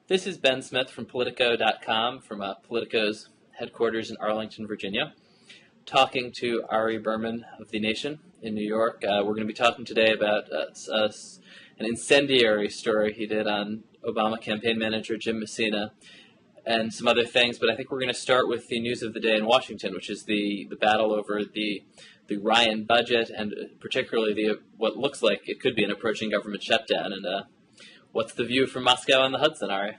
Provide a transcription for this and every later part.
This is Ben Smith from Politico.com, from Politico's headquarters in Arlington, Virginia, talking to Ari Berman of The Nation in New York. We're going to be talking today about an incendiary story he did on Obama campaign manager Jim Messina and some other things, but I think we're going to start with the news of the day in Washington, which is the battle over the Ryan budget and particularly what looks like it could be an approaching government shutdown. And what's the view from Moscow on the Hudson, Ari?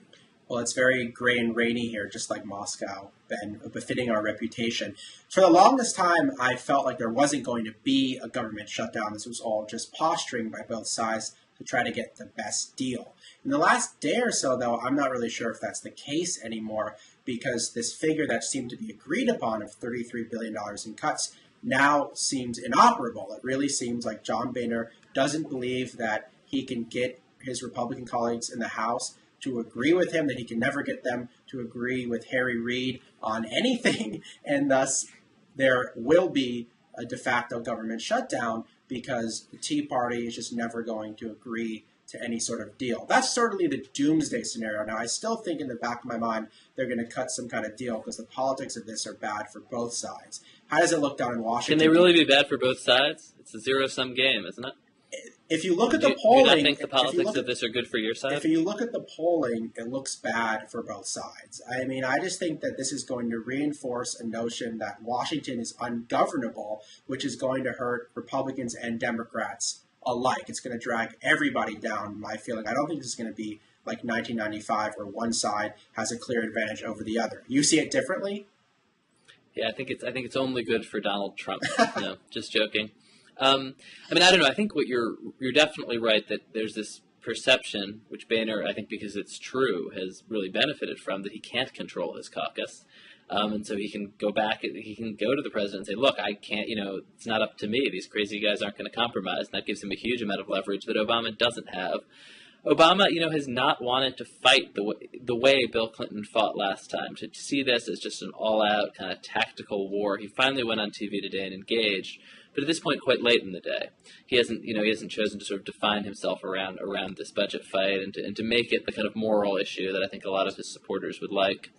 Well, it's very gray and rainy here, just like Moscow, Ben, befitting our reputation. For the longest time, I felt like there wasn't going to be a government shutdown. This was all just posturing by both sides to try to get the best deal. In the last day or so, though, I'm not really sure if that's the case anymore, because this figure that seemed to be agreed upon of $33 billion in cuts now seems inoperable. It really seems like John Boehner doesn't believe that he can get his Republican colleagues in the House to agree with him, that he can never get them to agree with Harry Reid on anything, and thus there will be a de facto government shutdown because the Tea Party is just never going to agree to any sort of deal. That's certainly the doomsday scenario. Now, I still think in the back of my mind they're going to cut some kind of deal because the politics of this are bad for both sides. How does it look down in Washington? Can they really be bad for both sides? It's a zero-sum game, isn't it? If you look at the polling, do you not think the politics of this are good for your side? If you look at the polling, it looks bad for both sides. I mean, I just think that this is going to reinforce a notion that Washington is ungovernable, which is going to hurt Republicans and Democrats alike. It's going to drag everybody down, my feeling. I don't think this is going to be like 1995 where one side has a clear advantage over the other. You see it differently? Yeah, I think it's only good for Donald Trump. No, just joking. I mean, I don't know. I think you're definitely right that there's this perception, which Boehner, I think because it's true, has really benefited from, that he can't control his caucus. And so he can go back, he can go to the president and say, look, I can't, it's not up to me. These crazy guys aren't going to compromise. And that gives him a huge amount of leverage that Obama doesn't have. Obama, has not wanted to fight the way Bill Clinton fought last time. To see this as just an all-out kind of tactical war. He finally went on TV today and engaged, but at this point, quite late in the day. He hasn't chosen to sort of define himself around this budget fight and to make it the kind of moral issue that I think a lot of his supporters would like.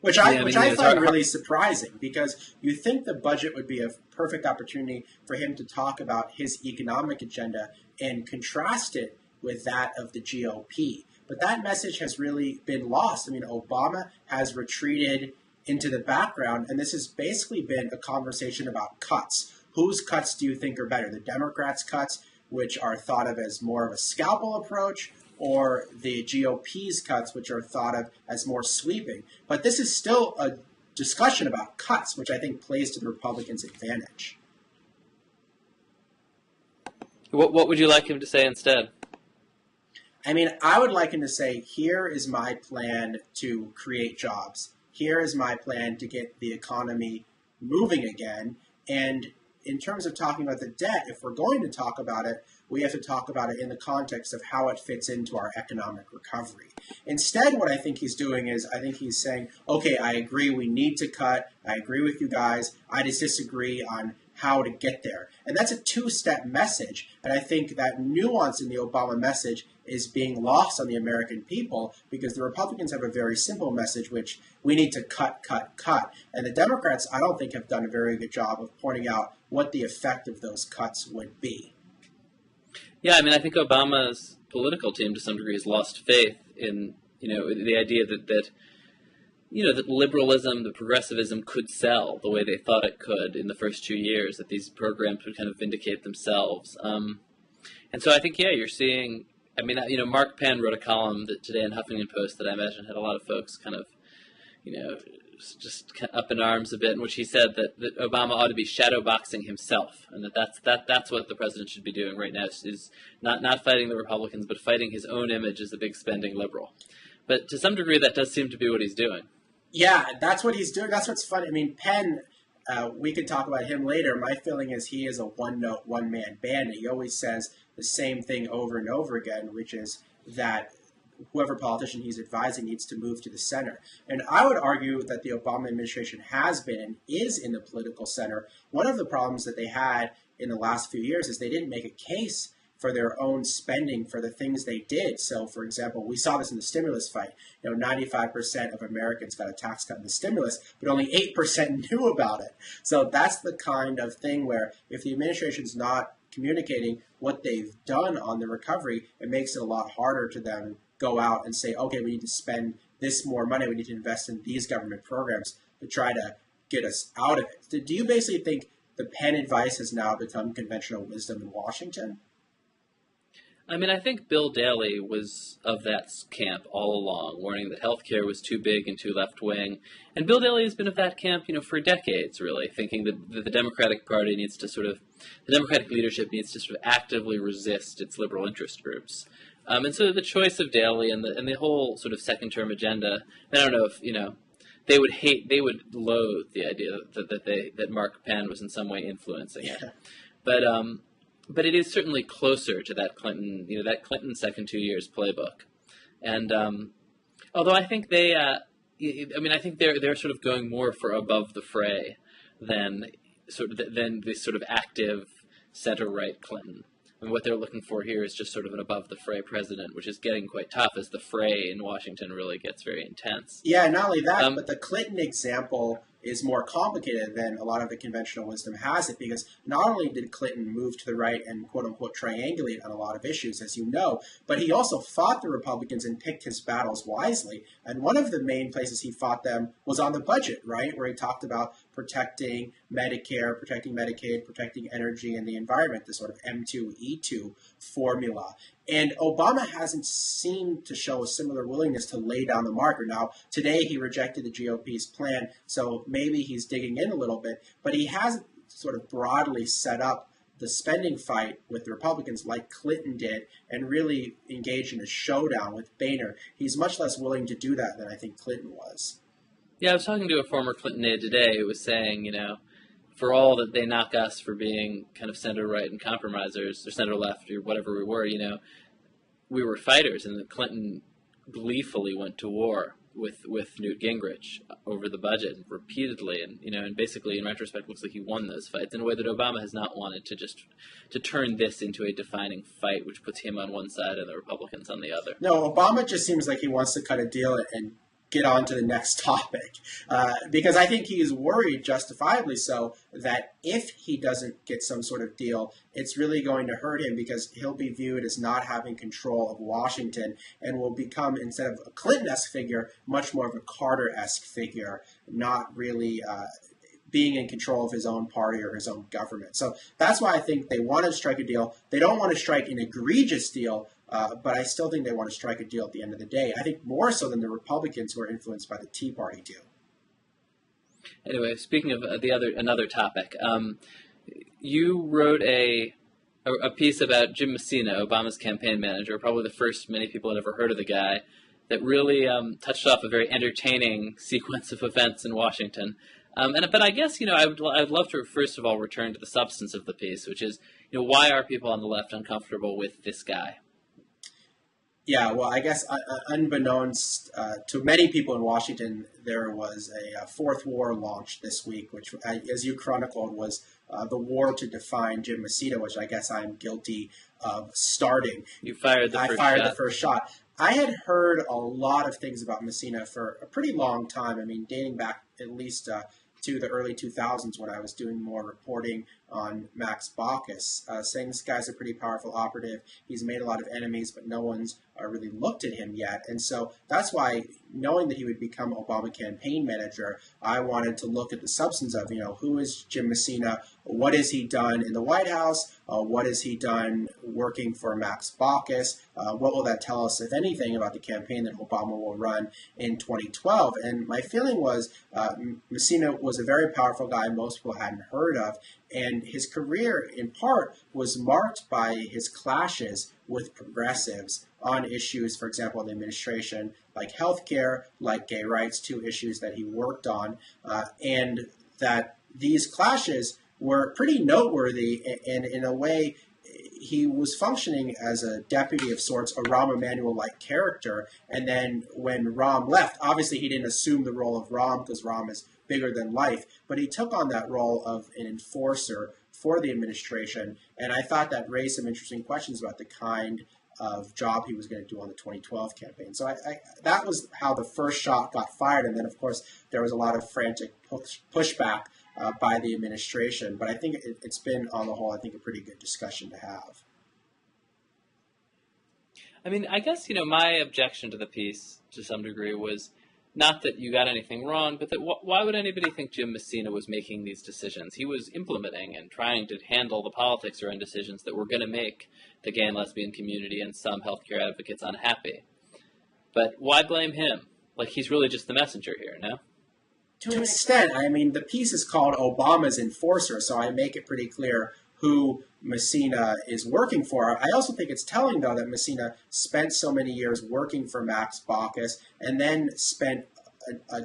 Which I find really surprising, because you think the budget would be a perfect opportunity for him to talk about his economic agenda and contrast it with that of the GOP. But that message has really been lost. I mean, Obama has retreated into the background, and this has basically been a conversation about cuts. Whose cuts do you think are better? The Democrats' cuts, which are thought of as more of a scalpel approach, or the GOP's cuts, which are thought of as more sweeping? But this is still a discussion about cuts, which I think plays to the Republicans' advantage. What would you like him to say instead? I mean, I would like him to say, here is my plan to create jobs. Here is my plan to get the economy moving again. And in terms of talking about the debt, if we're going to talk about it, we have to talk about it in the context of how it fits into our economic recovery. Instead, what I think he's doing is, I think he's saying, okay, I agree, we need to cut. I agree with you guys. I just disagree on how to get there. And that's a two-step message. And I think that nuance in the Obama message is being lost on the American people, because the Republicans have a very simple message, which we need to cut, cut, cut. And the Democrats, I don't think, have done a very good job of pointing out what the effect of those cuts would be. Yeah, I mean, I think Obama's political team, to some degree, has lost faith in, the idea that liberalism, the progressivism could sell the way they thought it could in the first 2 years, that these programs would kind of vindicate themselves. And so I think, yeah, you're seeing, I mean, Mark Penn wrote a column today in Huffington Post that I imagine had a lot of folks kind of, just up in arms a bit, in which he said that Obama ought to be shadowboxing himself, and that's what the president should be doing right now, is not fighting the Republicans, but fighting his own image as a big spending liberal. But to some degree, that does seem to be what he's doing. Yeah, that's what he's doing. That's what's funny. I mean, Penn, we could talk about him later. My feeling is he is a one-note, one-man band. He always says the same thing over and over again, which is that whoever politician he's advising needs to move to the center. And I would argue that the Obama administration has been and is in the political center. One of the problems that they had in the last few years is they didn't make a case for their own spending for the things they did. So, for example, we saw this in the stimulus fight. 95% of Americans got a tax cut in the stimulus, but only 8% knew about it. So that's the kind of thing where if the administration's not communicating what they've done on the recovery, it makes it a lot harder to then go out and say, okay, we need to spend this more money, we need to invest in these government programs to try to get us out of it. Do you basically think the Penn advice has now become conventional wisdom in Washington? I mean, I think Bill Daley was of that camp all along, warning that healthcare was too big and too left-wing. And Bill Daley has been of that camp, for decades, really, thinking that the Democratic Party needs to the Democratic leadership needs to sort of actively resist its liberal interest groups. And so the choice of Daley and the whole sort of second-term agenda, I don't know if, they would loathe the idea that Mark Penn was in some way influencing it. But it is certainly closer to that Clinton second 2 years playbook. And although I think I think they're sort of going more for above the fray than this sort of active center-right Clinton. And what they're looking for here is just sort of an above-the-fray president, which is getting quite tough as the fray in Washington really gets very intense. Yeah, not only that, but the Clinton example is more complicated than a lot of the conventional wisdom has it, because not only did Clinton move to the right and quote-unquote triangulate on a lot of issues, as you know, but he also fought the Republicans and picked his battles wisely. And one of the main places he fought them was on the budget, right, where he talked about protecting Medicare, protecting Medicaid, protecting energy and the environment, the sort of M2E2 formula. And Obama hasn't seemed to show a similar willingness to lay down the marker. Now, today he rejected the GOP's plan, so maybe he's digging in a little bit, but he hasn't sort of broadly set up the spending fight with the Republicans like Clinton did and really engaged in a showdown with Boehner. He's much less willing to do that than I think Clinton was. Yeah, I was talking to a former Clinton aide today who was saying, for all that they knock us for being kind of center-right and compromisers, or center-left, or whatever we were, we were fighters, and that Clinton gleefully went to war with Newt Gingrich over the budget repeatedly, and basically, in retrospect, looks like he won those fights in a way that Obama has not wanted to turn this into a defining fight, which puts him on one side and the Republicans on the other. No, Obama just seems like he wants to cut a deal and get on to the next topic, because I think he is worried, justifiably so, that if he doesn't get some sort of deal, it's really going to hurt him because he'll be viewed as not having control of Washington and will become, instead of a Clinton-esque figure, much more of a Carter-esque figure, not really being in control of his own party or his own government. So that's why I think they want to strike a deal. They don't want to strike an egregious deal, but I still think they want to strike a deal at the end of the day. I think more so than the Republicans who are influenced by the Tea Party do. Anyway, speaking of another topic, you wrote a piece about Jim Messina, Obama's campaign manager, probably the first many people had ever heard of the guy, that really touched off a very entertaining sequence of events in Washington. But I guess, I'd love to first of all return to the substance of the piece, which is, why are people on the left uncomfortable with this guy? Yeah, well, I guess unbeknownst to many people in Washington, there was a fourth war launched this week, which, as you chronicled, was the war to define Jim Messina, which I guess I'm guilty of starting. You fired the first shot. I fired the first shot. I had heard a lot of things about Messina for a pretty long time. I mean, dating back at least to the early 2000s when I was doing more reporting on Max Baucus, saying this guy's a pretty powerful operative. He's made a lot of enemies, but no one's really looked at him yet. And so that's why, knowing that he would become Obama campaign manager, I wanted to look at the substance of, who is Jim Messina? What has he done in the White House? What has he done working for Max Baucus? What will that tell us, if anything, about the campaign that Obama will run in 2012? And my feeling was Messina was a very powerful guy most people hadn't heard of. And his career, in part, was marked by his clashes with progressives on issues, for example, in the administration, like healthcare, like gay rights, two issues that he worked on, and that these clashes were pretty noteworthy, and in a way, he was functioning as a deputy of sorts, a Rahm Emanuel-like character, and then when Rahm left, obviously he didn't assume the role of Rahm because Rahm is bigger than life, but he took on that role of an enforcer for the administration. And I thought that raised some interesting questions about the kind of job he was going to do on the 2012 campaign. So that was how the first shot got fired. And then, of course, there was a lot of frantic pushback by the administration. But I think it's been, on the whole, I think a pretty good discussion to have. I mean, I guess, my objection to the piece, to some degree, was not that you got anything wrong, but that why would anybody think Jim Messina was making these decisions? He was implementing and trying to handle the politics around decisions that were going to make the gay and lesbian community and some healthcare advocates unhappy. But why blame him? Like, he's really just the messenger here, no? To an extent. I mean, the piece is called Obama's Enforcer, so I make it pretty clear who Messina is working for. I also think it's telling, though, that Messina spent so many years working for Max Baucus and then spent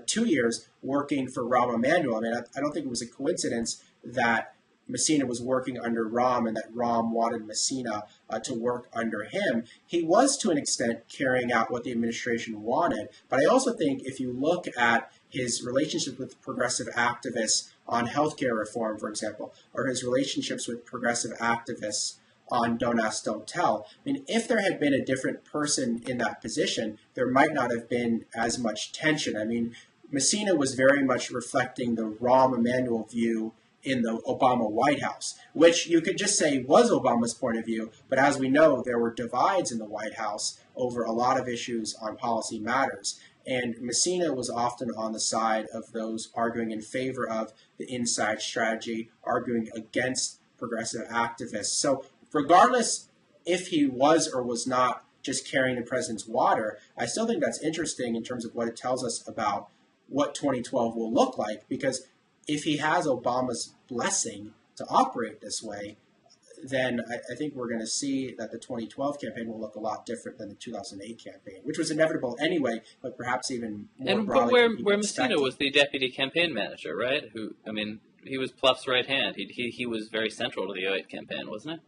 2 years working for Rahm Emanuel. I mean, I don't think it was a coincidence that Messina was working under Rahm and that Rahm wanted Messina to work under him. He was, to an extent, carrying out what the administration wanted. But I also think if you look at his relationship with progressive activists on healthcare reform, for example, or his relationships with progressive activists on Don't Ask, Don't Tell. I mean, if there had been a different person in that position, there might not have been as much tension. I mean, Messina was very much reflecting the Rahm Emanuel view in the Obama White House, which you could just say was Obama's point of view, but as we know, there were divides in the White House over a lot of issues on policy matters. And Messina was often on the side of those arguing in favor of the inside strategy, arguing against progressive activists. So regardless if he was or was not just carrying the president's water, I still think that's interesting in terms of what it tells us about what 2012 will look like, because if he has Obama's blessing to operate this way, then I think we're going to see that the 2012 campaign will look a lot different than the 2008 campaign, which was inevitable anyway, but perhaps even more broadly. And where Messina was the deputy campaign manager, right? He was Pluff's right hand. He was very central to the 2008 campaign, wasn't he?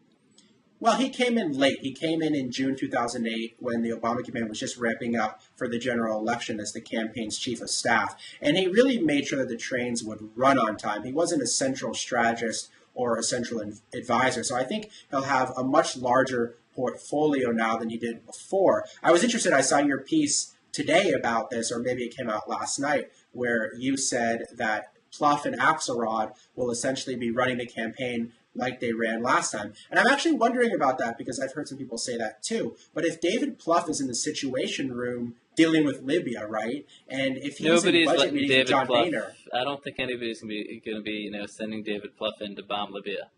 Well, he came in late. He came in June 2008 when the Obama campaign was just ramping up for the general election as the campaign's chief of staff. And he really made sure that the trains would run on time. He wasn't a central strategist or a central advisor. So I think he'll have a much larger portfolio now than he did before. I was interested, I saw your piece today about this, or maybe it came out last night, where you said that Pluff and Axelrod will essentially be running the campaign like they ran last time. And I'm actually wondering about that because I've heard some people say that too. But if David Pluff is in the Situation Room dealing with Libya, right? And if he's in budget meetings with John Boehner, I don't think anybody's going to be sending David Pluff in to bomb Libya.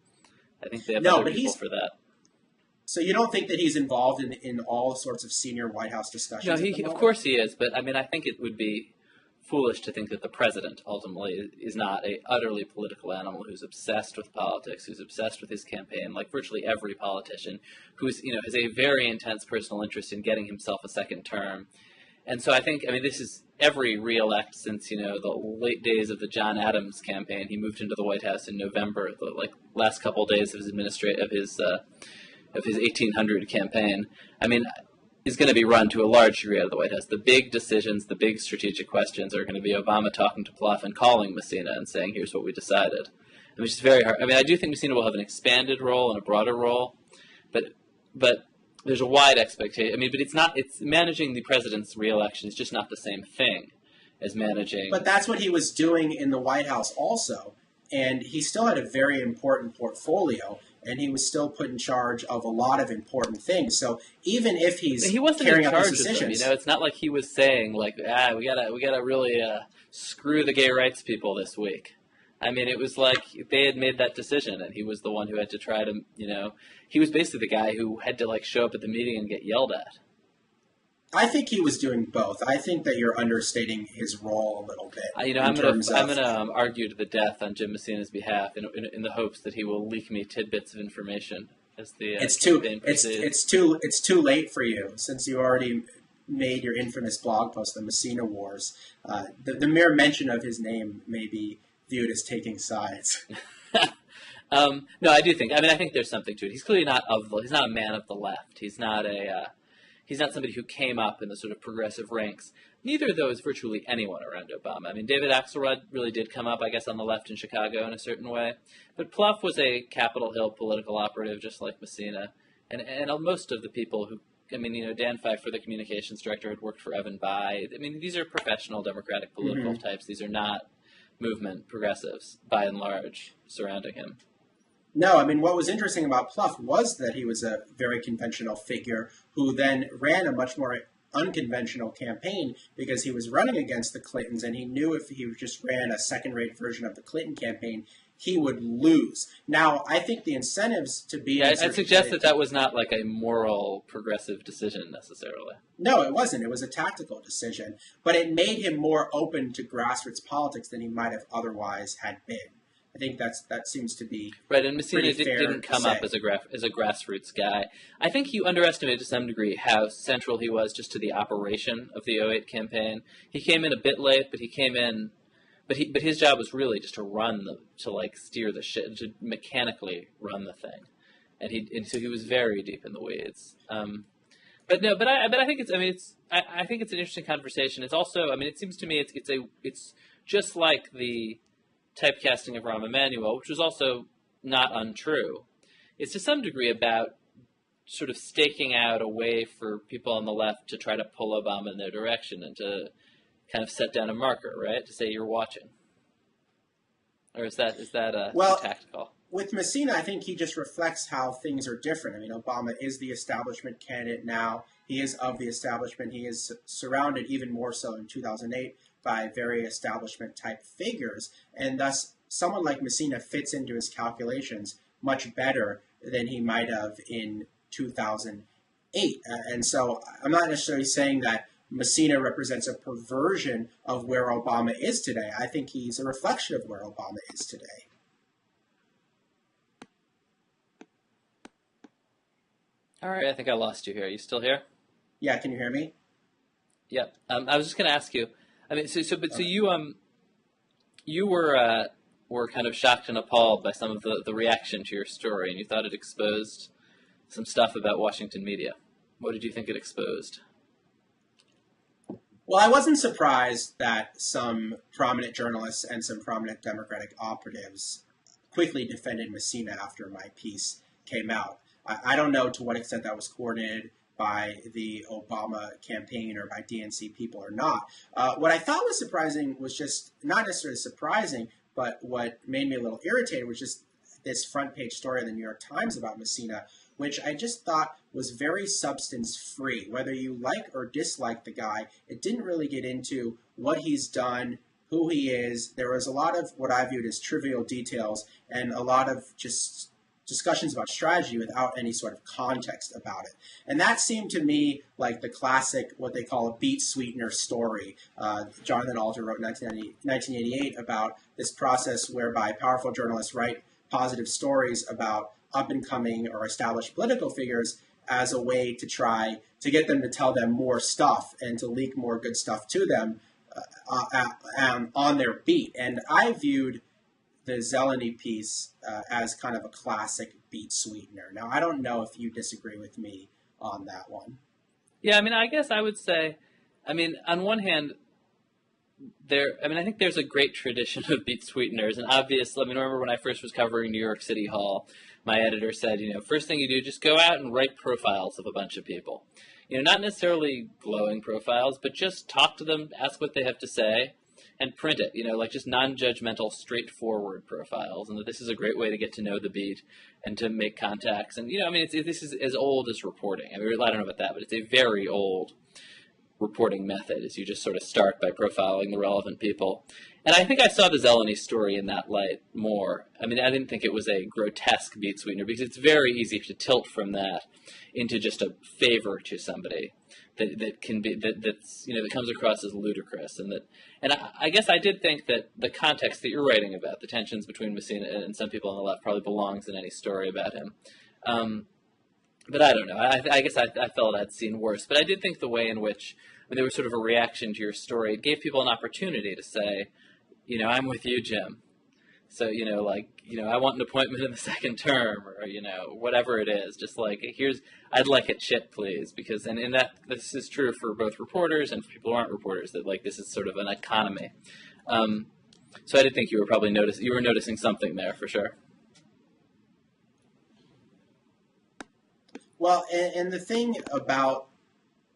I think they have other people for that. So you don't think that he's involved in all sorts of senior White House discussions? No, of course he is. But I mean, I think it would be foolish to think that the president ultimately is not a utterly political animal who's obsessed with politics, who's obsessed with his campaign, like virtually every politician, who's has a very intense personal interest in getting himself a second term. And so I think, this is every re-elect since, the late days of the John Adams campaign. He moved into the White House in November, the last couple of days of his of his 1800 campaign. Is going to be run to a large degree out of the White House. The big decisions, the big strategic questions are going to be Obama talking to Pluff and calling Messina and saying, here's what we decided. Which is very hard. I do think Messina will have an expanded role and a broader role, but there's a wide expectation. But it's managing the president's re-election is just not the same thing as managing. But that's what he was doing in the White House also. And he still had a very important portfolio, and he was still put in charge of a lot of important things. So even if he wasn't carrying out those decisions, it's not like he was saying we gotta really screw the gay rights people this week. It was like they had made that decision, and he was the one who had to try to, he was basically the guy who had to show up at the meeting and get yelled at. I think he was doing both. I think that you're understating his role a little bit. I'm going to argue to the death on Jim Messina's behalf in the hopes that he will leak me tidbits of information as the campaign proceeds. It's too late for you since you already made your infamous blog post, the Messina Wars. The mere mention of his name may be viewed as taking sides. No, I do think. I think there's something to it. He's clearly not he's not a man of the left. He's not he's not somebody who came up in the sort of progressive ranks. Neither, though, is virtually anyone around Obama. I mean, David Axelrod really did come up, I guess, on the left in Chicago in a certain way. But Plouffe was a Capitol Hill political operative, just like Messina. And most of the people who, I mean, Dan Pfeiffer, the communications director, had worked for Evan Bayh. I mean, these are professional Democratic political types. These are not movement progressives, by and large, surrounding him. No, I mean, what was interesting about Plouffe was that he was a very conventional figure who then ran a much more unconventional campaign because he was running against the Clintons, and he knew if he just ran a second-rate version of the Clinton campaign, he would lose. Now, I think the incentives to be... Yeah, I'd suggest that was not like a moral progressive decision necessarily. No, it wasn't. It was a tactical decision. But it made him more open to grassroots politics than he might have otherwise had been. I think that seems to be right. And Messina didn't come up as a grassroots guy. I think you underestimated to some degree how central he was just to the operation of the '08 campaign. He came in a bit late, but he came in. But his job was really just to steer the ship, to mechanically run the thing, and so he was very deep in the weeds. I think I think it's an interesting conversation. It's also, I mean, it seems to me it's just like the typecasting of Rahm Emanuel, which was also not untrue. It's to some degree about sort of staking out a way for people on the left to try to pull Obama in their direction and to kind of set down a marker, right? To say you're watching. Or is that tactical? With Messina, I think he just reflects how things are different. I mean, Obama is the establishment candidate now. He is of the establishment. He is surrounded even more so in 2008 by very establishment-type figures. And thus, someone like Messina fits into his calculations much better than he might have in 2008. And so I'm not necessarily saying that Messina represents a perversion of where Obama is today. I think he's a reflection of where Obama is today. All right, I think I lost you here. Are you still here? Yeah, can you hear me? Yep. I was just going to ask you. I mean, so you were kind of shocked and appalled by some of the reaction to your story, and you thought it exposed some stuff about Washington media. What did you think it exposed? Well, I wasn't surprised that some prominent journalists and some prominent Democratic operatives quickly defended Messina after my piece came out. I don't know to what extent that was coordinated by the Obama campaign or by DNC people or not. What I thought was surprising was just, not necessarily surprising, but what made me a little irritated was just this front page story in the New York Times about Messina, which I just thought was very substance-free. Whether you like or dislike the guy, it didn't really get into what he's done, who he is. There was a lot of what I viewed as trivial details and a lot of just discussions about strategy without any sort of context about it. And that seemed to me like the classic, what they call a beat sweetener story. Jonathan Alter wrote in 1988 about this process whereby powerful journalists write positive stories about up-and-coming or established political figures as a way to try to get them to tell them more stuff and to leak more good stuff to them on their beat. And I viewed the Zeleny piece as kind of a classic beat sweetener. Now, I don't know if you disagree with me on that one. Yeah, I mean, I guess I would say, I mean, on one hand, I think there's a great tradition of beat sweeteners, and obviously, I mean, remember when I first was covering New York City Hall, my editor said, first thing you do, just go out and write profiles of a bunch of people. Not necessarily glowing profiles, but just talk to them, ask what they have to say, and print it, like just non-judgmental, straightforward profiles, and that this is a great way to get to know the beat and to make contacts. And, this is as old as reporting. I mean, I don't know about that, but it's a very old reporting method, is you just sort of start by profiling the relevant people. And I think I saw the Zeleny story in that light more. I mean, I didn't think it was a grotesque beat sweetener, because it's very easy to tilt from that into just a favor to somebody that comes across as ludicrous. And I guess I did think that the context that you're writing about, the tensions between Messina and some people on the left, probably belongs in any story about him. But I don't know. I guess I felt I'd seen worse. But I did think the way in which, when there was sort of a reaction to your story, it gave people an opportunity to say, I'm with you, Jim. So, I want an appointment in the second term, or, whatever it is. Just like, I'd like it shit, please. Because, and that, this is true for both reporters and for people who aren't reporters, that, like, this is sort of an economy. So I did think you were noticing something there, for sure. Well, and the thing about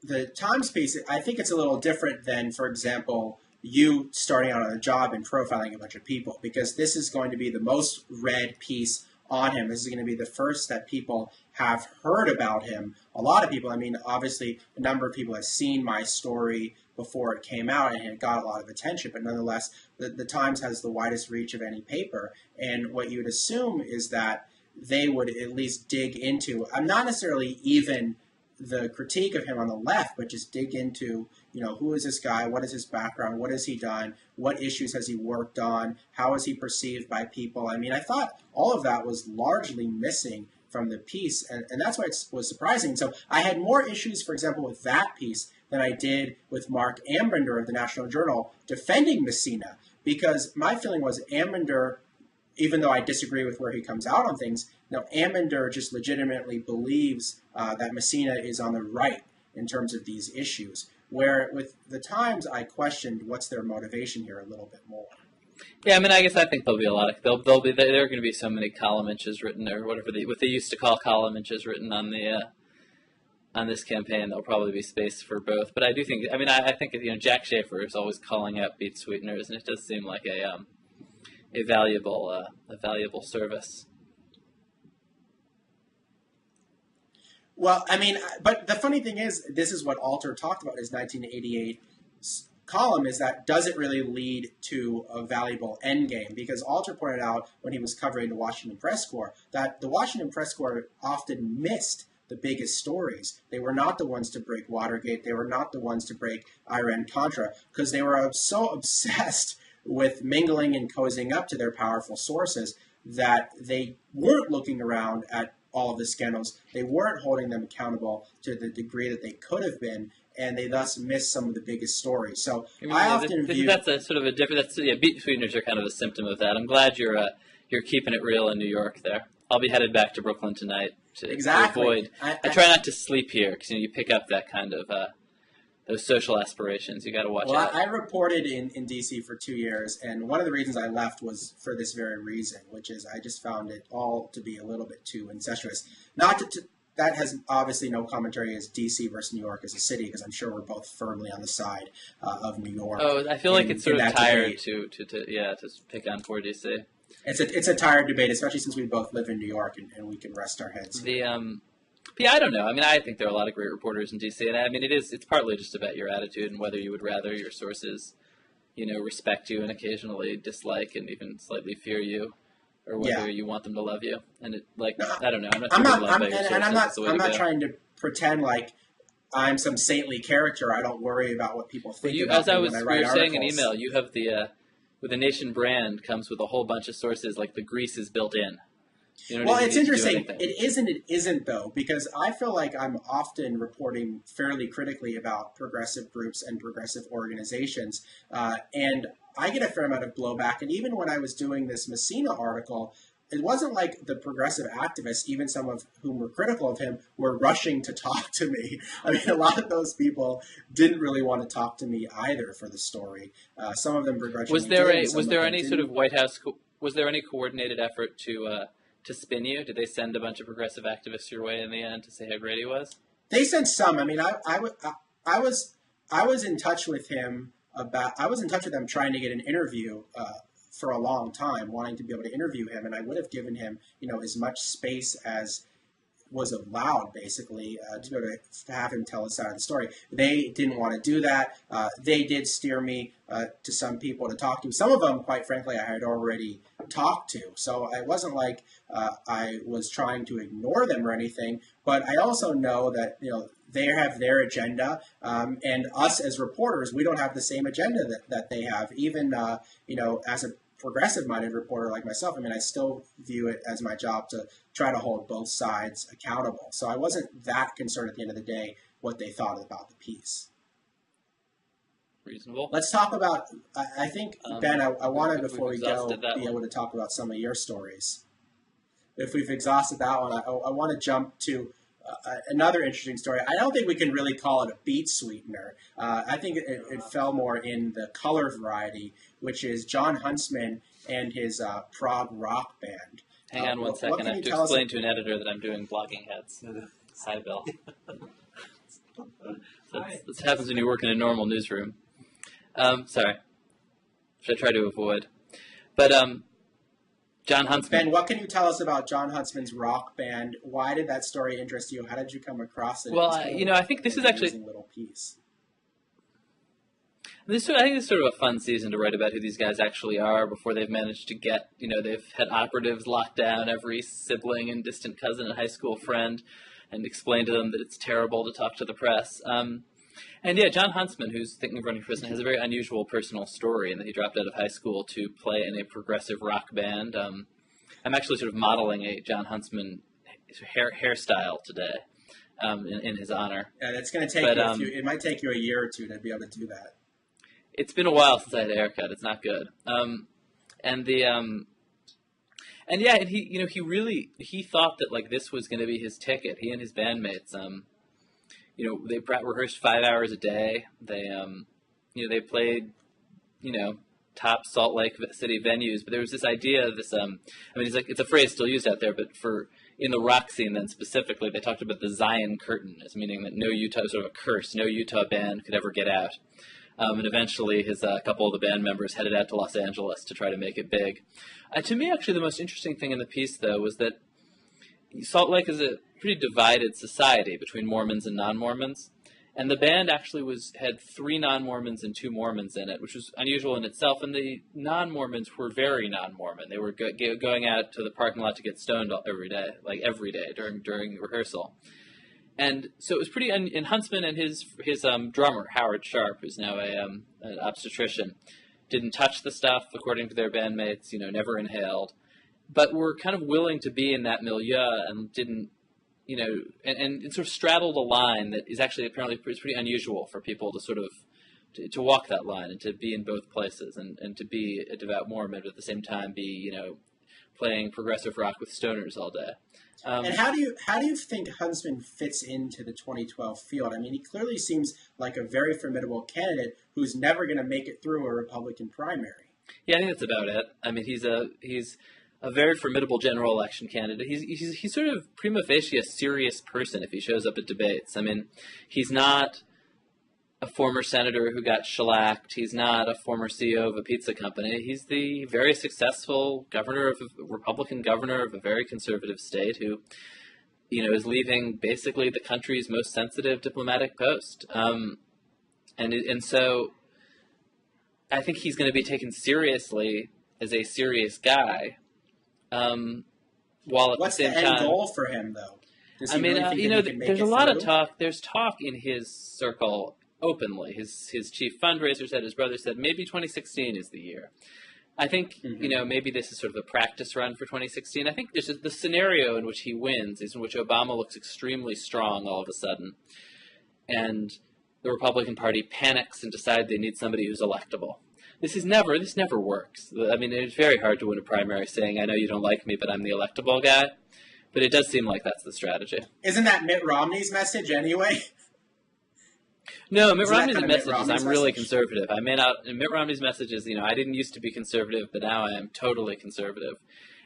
the time space, I think it's a little different than, for example, you starting out on a job and profiling a bunch of people, because this is going to be the most read piece on him. This is going to be the first that people have heard about him. A lot of people, I mean, obviously, a number of people have seen my story before it came out and it got a lot of attention, but nonetheless, the Times has the widest reach of any paper. And what you would assume is that they would at least dig into, I'm not necessarily even the critique of him on the left, but just dig into, who is this guy? What is his background? What has he done? What issues has he worked on? How is he perceived by people? I mean, I thought all of that was largely missing from the piece, and that's why it was surprising. So I had more issues, for example, with that piece than I did with Mark Ambinder of the National Journal defending Messina, because my feeling was Ambinder, even though I disagree with where he comes out on things, Ambinder just legitimately believes that Messina is on the right in terms of these issues. Where with the Times, I questioned what's their motivation here a little bit more. Yeah, I mean, I guess I think there'll be a lot of there are going to be so many column inches written, or what they used to call column inches written on the on this campaign. There'll probably be space for both. But I do think, I think Jack Schaefer is always calling out beat sweeteners, and it does seem like a valuable service. Well, I mean, but the funny thing is, this is what Alter talked about in his 1988 column, is that does it really lead to a valuable endgame? Because Alter pointed out when he was covering the Washington Press Corps that the Washington Press Corps often missed the biggest stories. They were not the ones to break Watergate. They were not the ones to break Iran-Contra, because they were so obsessed with mingling and cozying up to their powerful sources that they weren't looking around at all of the scandals. They weren't holding them accountable to the degree that they could have been, and they thus missed some of the biggest stories. So I often view that's a sort of a different. Beat sweeteners are kind of a symptom of that. I'm glad you're keeping it real in New York there. I'll be headed back to Brooklyn tonight to avoid. I try not to sleep here because you pick up that kind of those social aspirations. You got to watch out. I reported in D.C. for 2 years, and one of the reasons I left was for this very reason, which is I just found it all to be a little bit too incestuous. That has obviously no commentary as D.C. versus New York as a city, because I'm sure we're both firmly on the side of New York. Oh, I feel like it's sort of tired to pick on poor D.C. It's a tired debate, especially since we both live in New York and we can rest our heads. Yeah, I don't know. I mean, I think there are a lot of great reporters in D.C., and I mean, it's partly just about your attitude and whether you would rather your sources, respect you and occasionally dislike and even slightly fear you, or whether you want them to love you. And I don't know. I'm not trying to pretend like I'm some saintly character. I don't worry about what people think about me when I write articles. Saying in email, you have with the Nation brand comes with a whole bunch of sources, like the grease is built in. It's interesting. It isn't, though, because I feel like I'm often reporting fairly critically about progressive groups and progressive organizations, and I get a fair amount of blowback. And even when I was doing this Messina article, it wasn't like the progressive activists, even some of whom were critical of him, were rushing to talk to me. I mean, a lot of those people didn't really want to talk to me either for the story. Some of them begrudgingly did. Was there any sort of White House? Was there any coordinated effort to spin you? Did they send a bunch of progressive activists your way in the end to say how great he was? They sent some. I mean, I was in touch with him them trying to get an interview for a long time, wanting to be able to interview him, and I would have given him, as much space as was allowed, basically, to be able to have him tell his side of the story. They didn't want to do that. They did steer me to some people to talk to. Some of them, quite frankly, I had already talked to. So it wasn't like I was trying to ignore them or anything. But I also know that, they have their agenda, and us as reporters, we don't have the same agenda that they have. Even, as a progressive-minded reporter like myself, I mean, I still view it as my job to try to hold both sides accountable. So I wasn't that concerned at the end of the day what they thought about the piece. reasonable. Let's talk about, I think, Ben, I wanted, before we go, be able to talk about some of your stories. If we've exhausted that one, I want to jump to another interesting story. I don't think we can really call it a beat sweetener. I think it fell more in the color variety, which is Jon Huntsman and his prog rock band. Hang on one second. I have to explain to an editor that I'm doing blogging heads. Hi, Bill. This happens when you work in a normal newsroom. Sorry. Which I try to avoid. But Jon Huntsman. Ben, what can you tell us about Jon Huntsman's rock band? Why did that story interest you? How did you come across it? Well, I think this is actually little piece. I think it's sort of a fun season to write about who these guys actually are before they've managed to get, they've had operatives lock down every sibling and distant cousin and high school friend and explain to them that it's terrible to talk to the press. And yeah, Jon Huntsman, who's thinking of running for president, has a very unusual personal story in that he dropped out of high school to play in a progressive rock band. I'm actually sort of modeling a Jon Huntsman hairstyle today in his honor. Yeah, it's going to take it might take you a year or two to be able to do that. It's been a while since I had a haircut. It's not good. And he thought that like this was going to be his ticket. He and his bandmates, they rehearsed 5 hours a day. They played, top Salt Lake City venues. But there was this idea of this. It's a phrase still used out there, but in the rock scene then specifically, they talked about the Zion Curtain as meaning that no Utah, sort of a curse, no Utah band could ever get out. And eventually a couple of the band members headed out to Los Angeles to try to make it big. To me, actually, the most interesting thing in the piece, though, was that Salt Lake is a pretty divided society between Mormons and non-Mormons. And the band actually had 3 non-Mormons and 2 Mormons in it, which was unusual in itself. And the non-Mormons were very non-Mormon. They were going out to the parking lot to get stoned every day during rehearsal. And so it was pretty. And Huntsman and his drummer Howard Sharp, who's now an obstetrician, didn't touch the stuff according to their bandmates. Never inhaled, but were kind of willing to be in that milieu and didn't. And it sort of straddled a line that is actually apparently pretty unusual for people to sort of to walk that line and to be in both places and to be a devout Mormon but at the same time be playing progressive rock with stoners all day. And how do you think Huntsman fits into the 2012 field? I mean, he clearly seems like a very formidable candidate who's never going to make it through a Republican primary. Yeah, I think that's about it. I mean, he's a very formidable general election candidate. He's sort of prima facie a serious person if he shows up at debates. I mean, he's not a former senator who got shellacked. He's not a former CEO of a pizza company. He's the very successful Republican governor of a very conservative state who, is leaving basically the country's most sensitive diplomatic post. And so I think he's going to be taken seriously as a serious guy. While at What's the same the end time, goal for him, though? There's a lot of talk. There's talk in his circle openly. His chief fundraiser said, his brother said, maybe 2016 is the year. I think, maybe this is sort of a practice run for 2016. I think the scenario in which he wins is in which Obama looks extremely strong all of a sudden, and the Republican Party panics and decide they need somebody who's electable. This never works. I mean, it's very hard to win a primary saying, I know you don't like me, but I'm the electable guy. But it does seem like that's the strategy. Isn't that Mitt Romney's message anyway? No, Mitt Romney's message is I'm really conservative. I may not. Mitt Romney's message is, I didn't used to be conservative, but now I am totally conservative.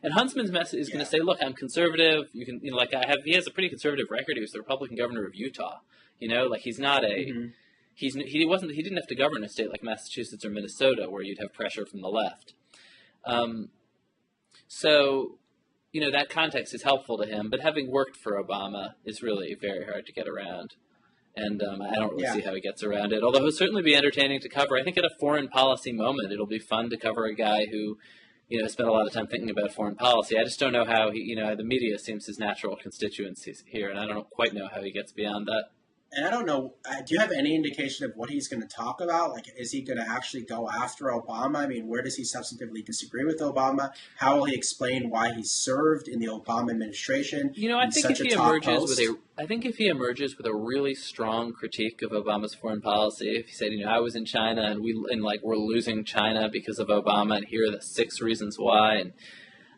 And Huntsman's message is going to say, look, I'm conservative. You can, he has a pretty conservative record. He was the Republican governor of Utah. He's not a. He didn't have to govern a state like Massachusetts or Minnesota where you'd have pressure from the left. So, that context is helpful to him. But having worked for Obama is really very hard to get around. And I don't really see how he gets around it. Although he'll certainly be entertaining to cover. I think at a foreign policy moment, it'll be fun to cover a guy who, spent a lot of time thinking about foreign policy. I just don't know how the media seems his natural constituency here, and I don't quite know how he gets beyond that. And I don't know, do you have any indication of what he's going to talk about? Like, is he going to actually go after Obama? I mean, where does he substantively disagree with Obama? How will he explain why he served in the Obama administration? I think if he emerges with a really strong critique of Obama's foreign policy, if he said, I was in China and we're losing China because of Obama, and here are the 6 reasons why. And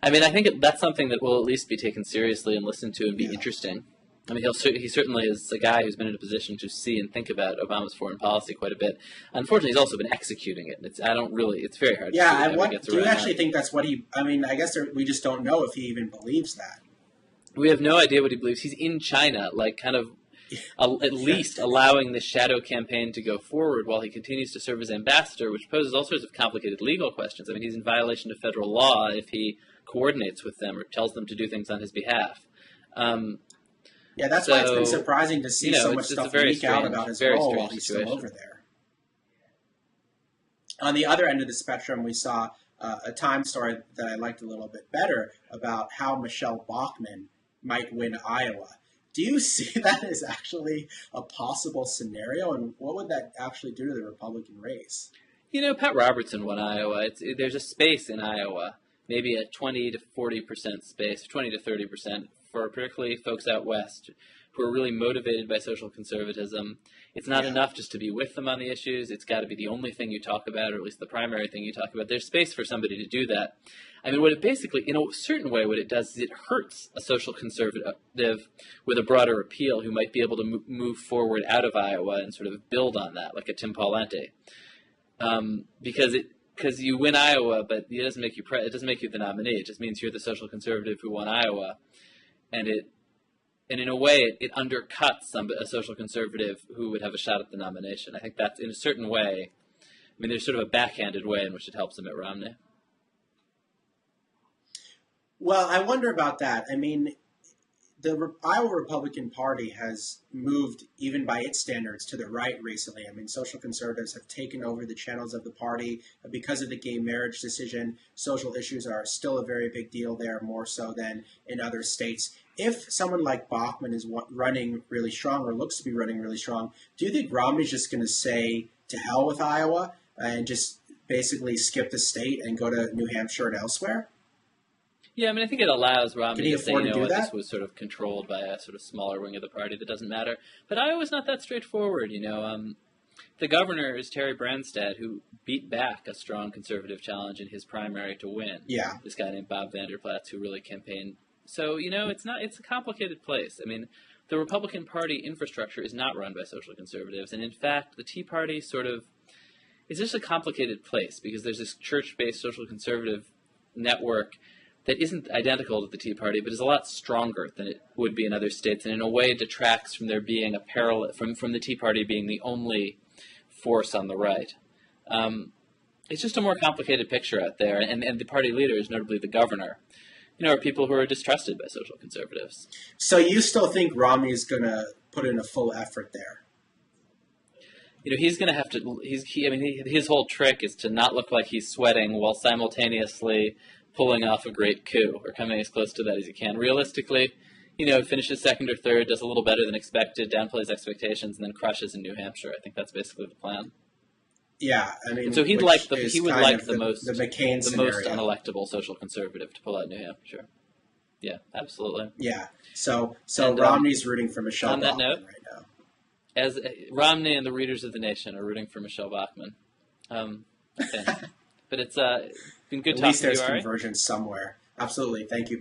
I mean, I think that's something that will at least be taken seriously and listened to and be interesting. I mean, he certainly is a guy who's been in a position to see and think about Obama's foreign policy quite a bit. Unfortunately, he's also been executing it. It's very hard to see. Do you actually think that's what I guess we just don't know if he even believes that. We have no idea what he believes. He's in China, at least allowing the shadow campaign to go forward while he continues to serve as ambassador, which poses all sorts of complicated legal questions. I mean, he's in violation of federal law if he coordinates with them or tells them to do things on his behalf. That's why it's been surprising to see so much stuff leak out about his role while he's still over there. On the other end of the spectrum, we saw a Time story that I liked a little bit better about how Michele Bachmann might win Iowa. Do you see that as actually a possible scenario, and what would that actually do to the Republican race? Pat Robertson won Iowa. There's a space in Iowa, maybe a 20 to 40% space, 20 to 30%, for particularly folks out west who are really motivated by social conservatism. It's not enough just to be with them on the issues. It's got to be the only thing you talk about, or at least the primary thing you talk about. There's space for somebody to do that. I mean, what it basically, in a certain way, what it does is it hurts a social conservative with a broader appeal who might be able to move forward out of Iowa and sort of build on that, like a Tim Pawlenty. Because you win Iowa, but it doesn't make you the nominee. It just means you're the social conservative who won Iowa. And in a way, it undercuts a social conservative who would have a shot at the nomination. I think that's, in a certain way, there's sort of a backhanded way in which it helps Mitt Romney. Well, I wonder about that. I mean, the Iowa Republican Party has moved, even by its standards, to the right recently. I mean, social conservatives have taken over the channels of the party. Because of the gay marriage decision, social issues are still a very big deal there, more so than in other states. If someone like Bachmann is running really strong, or looks to be running really strong, do you think Romney's just going to say to hell with Iowa and just basically skip the state and go to New Hampshire and elsewhere? Yeah, I think it allows Romney to say, this was sort of controlled by a sort of smaller wing of the party that doesn't matter. But Iowa's not that straightforward, The governor is Terry Branstad, who beat back a strong conservative challenge in his primary to win. Yeah. This guy named Bob Vanderplaats, who really campaigned. So, it's a complicated place. I mean, the Republican Party infrastructure is not run by social conservatives. And in fact, the Tea Party is just a complicated place because there's this church-based social conservative network that isn't identical to the Tea Party, but is a lot stronger than it would be in other states, and in a way detracts from there being a parallel from the Tea Party being the only force on the right. It's just a more complicated picture out there, and the party leaders, notably the governor, are people who are distrusted by social conservatives. So you still think Romney is going to put in a full effort there? He's going to have to. His whole trick is to not look like he's sweating while simultaneously pulling off a great coup, or coming as close to that as he can. Realistically, finishes second or third, does a little better than expected, downplays expectations, and then crushes in New Hampshire. I think that's basically the plan. Yeah, and so he would like the most scenario. Unelectable social conservative to pull out New Hampshire. Yeah, absolutely. Yeah. So Romney's rooting for Michele on that Bachmann note, right now. As Romney and the readers of the nation are rooting for Michele Bachmann. Okay. But it's been good talking to you, Ari. At least there's convergence somewhere. Absolutely. Thank you.